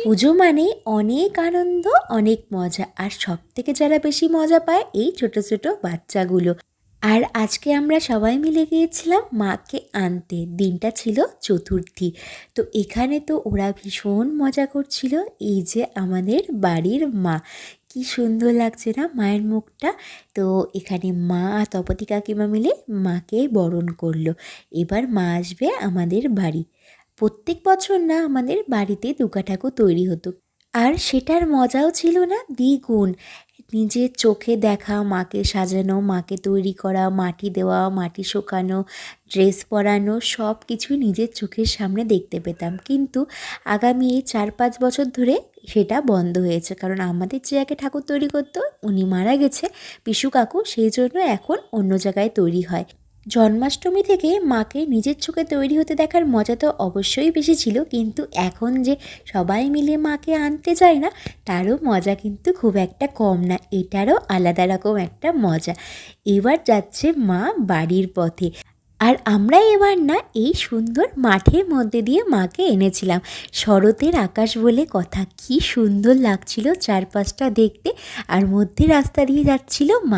পুজো মানে অনেক আনন্দ, অনেক মজা, আর সব থেকে যারা বেশি মজা পায় এই ছোট ছোট বাচ্চাগুলো। আর আজকে আমরা সবাই মিলে গিয়েছিলাম মাকে আনতে। দিনটা ছিল চতুর্থী। তো এখানে তো ওরা ভীষণ মজা করছিল। এই যে আমাদের বাড়ির মা, কি সুন্দর লাগছে না মায়ের মুখটা। তো এখানে মা আর তপতি কাকিমা মিলে মাকে বরণ করলো। এবার মা আসবে আমাদের বাড়ি। প্রত্যেক বছর না আমাদের বাড়িতে দুর্গা ঠাকুর তৈরি হতো, আর সেটার মজাও ছিল না দ্বিগুণ। নিজের চোখে দেখা মাকে সাজানো, মাকে তৈরি করা, মাটি দেওয়া, মাটি শোকানো, ড্রেস পরানো, সব কিছু নিজের চোখের সামনে দেখতে পেতাম। কিন্তু আগামী এই 4-5 বছর ধরে সেটা বন্ধ হয়েছে, কারণ আমাদের যে আগে ঠাকুর তৈরি করতো উনি মারা গেছে, পিসু কাকু, সেই জন্য এখন অন্য জায়গায় তৈরি হয়। জন্মাষ্টমী থেকে মাকে নিজের চোখে তৈরি হতে দেখার মজা তো অবশ্যই বেশি ছিল, কিন্তু এখন যে সবাই মিলে মাকে আনতে যায় না, তারও মজা কিন্তু খুব একটা কম না, এটারও আলাদা রকম একটা মজা। এবার যাচ্ছে মা বাড়ির পথে। আর আমরা এবার না এই সুন্দর মাঠের মধ্যে দিয়ে মাকে এনেছিলাম। শরতের আকাশ বলে কথা, কি সুন্দর লাগছিল চারপাশটা দেখতে, আর মধ্যে রাস্তা দিয়ে যাচ্ছিল মা।